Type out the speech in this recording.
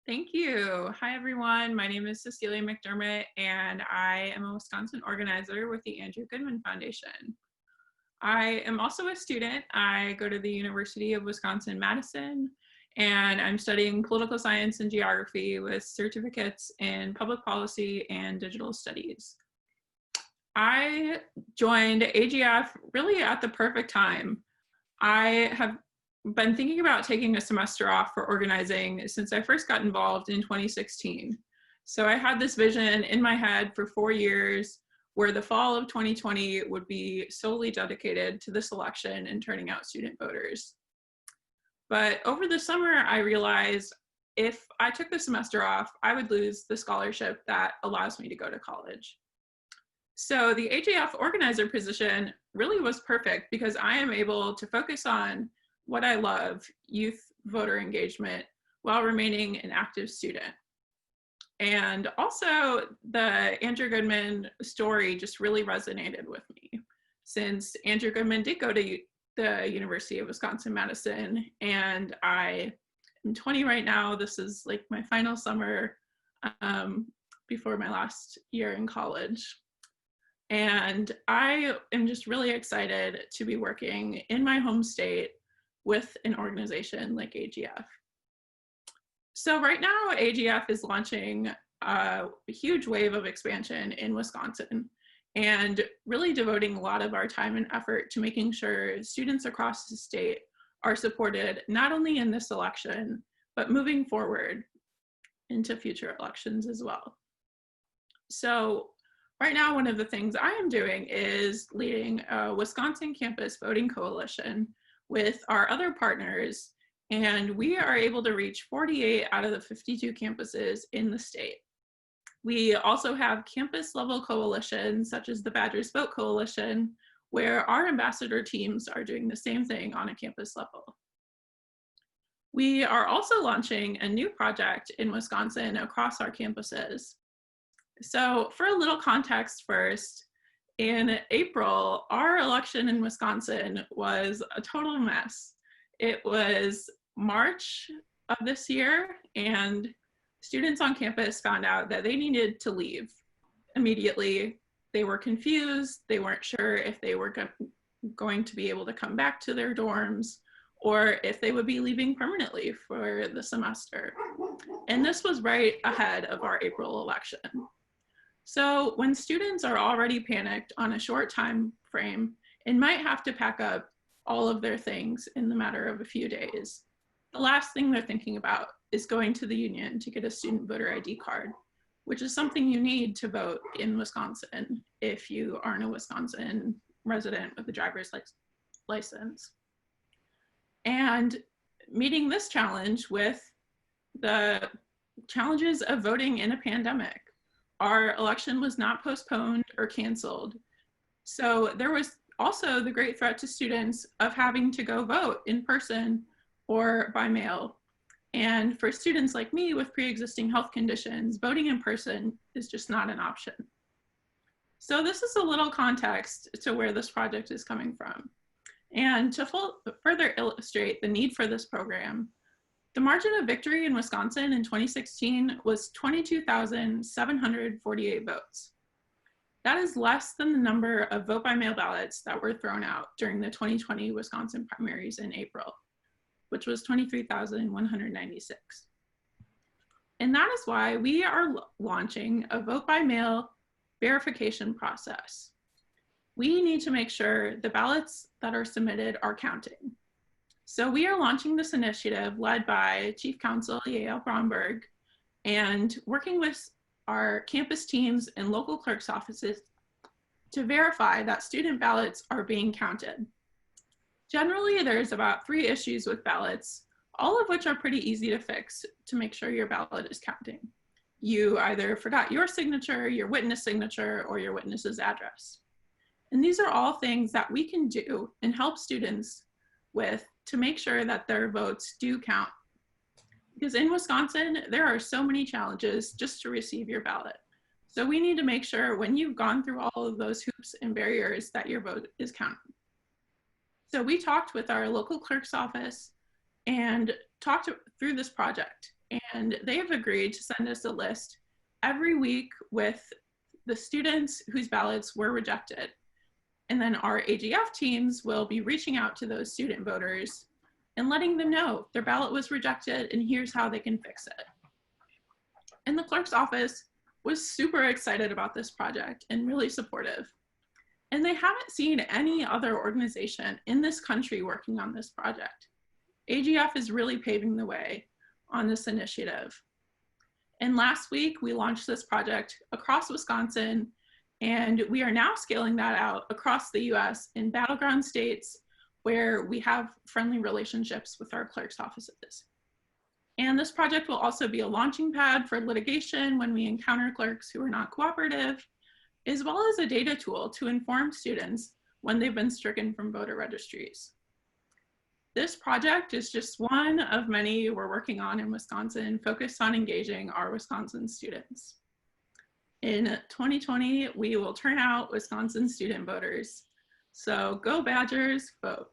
Thank you. Hi, everyone. My name is Cecelia McDermott, and I am a Wisconsin organizer with the Andrew Goodman Foundation. I am also a student. I go to the University of Wisconsin-Madison, and I'm studying political science and geography with certificates in public policy and digital studies. I joined AGF really at the perfect time. I have been thinking about taking a semester off for organizing since I first got involved in 2016. So I had this vision in my head for 4 years where the fall of 2020 would be solely dedicated to this election and turning out student voters. But over the summer, I realized if I took the semester off, I would lose the scholarship that allows me to go to college. So the AGF organizer position really was perfect because I am able to focus on what I love, youth voter engagement, while remaining an active student. And also the Andrew Goodman story just really resonated with me since Andrew Goodman did go to the University of Wisconsin-Madison, and I am 20 right now. This is like my final summer before my last year in college. And I am just really excited to be working in my home state with an organization like AGF. So right now, AGF is launching a huge wave of expansion in Wisconsin and really devoting a lot of our time and effort to making sure students across the state are supported not only in this election, but moving forward into future elections as well. So right now, one of the things I am doing is leading a Wisconsin campus voting coalition with our other partners, and we are able to reach 48 out of the 52 campuses in the state. We also have campus level coalitions such as the Badgers Vote Coalition, where our ambassador teams are doing the same thing on a campus level. We are also launching a new project in Wisconsin across our campuses. So for a little context first, in April, our election in Wisconsin was a total mess. It was March of this year, and students on campus found out that they needed to leave immediately. They were confused. They weren't sure if they were going to be able to come back to their dorms or if they would be leaving permanently for the semester. And this was right ahead of our April election. So when students are already panicked on a short time frame and might have to pack up all of their things in the matter of a few days, the last thing they're thinking about is going to the union to get a student voter ID card, which is something you need to vote in Wisconsin if you aren't a Wisconsin resident with a driver's license. And meeting this challenge with the challenges of voting in a pandemic, our election was not postponed or canceled. So there was also the great threat to students of having to go vote in person or by mail. And for students like me with pre-existing health conditions, voting in person is just not an option. So this is a little context to where this project is coming from. And to further illustrate the need for this program, the margin of victory in Wisconsin in 2016 was 22,748 votes. That is less than the number of vote by mail ballots that were thrown out during the 2020 Wisconsin primaries in April, which was 23,196. And that is why we are launching a vote by mail verification process. We need to make sure the ballots that are submitted are counting. So we are launching this initiative led by Chief Counsel Yael Bromberg and working with our campus teams and local clerk's offices to verify that student ballots are being counted. Generally, there's about 3 issues with ballots, all of which are pretty easy to fix to make sure your ballot is counting. You either forgot your signature, your witness signature, or your witness's address. And these are all things that we can do and help students with to make sure that their votes do count. Because in Wisconsin, there are so many challenges just to receive your ballot. So we need to make sure when you've gone through all of those hoops and barriers that your vote is counted. So we talked with our local clerk's office and talked through this project. And they have agreed to send us a list every week with the students whose ballots were rejected. And then our AGF teams will be reaching out to those student voters and letting them know their ballot was rejected and here's how they can fix it. And the clerk's office was super excited about this project and really supportive. And they haven't seen any other organization in this country working on this project. AGF is really paving the way on this initiative. And last week, we launched this project across Wisconsin, and we are now scaling that out across the US in battleground states where we have friendly relationships with our clerk's offices. And this project will also be a launching pad for litigation when we encounter clerks who are not cooperative, as well as a data tool to inform students when they've been stricken from voter registries. This project is just one of many we're working on in Wisconsin, focused on engaging our Wisconsin students. In 2020, we will turn out Wisconsin student voters. So go Badgers, vote.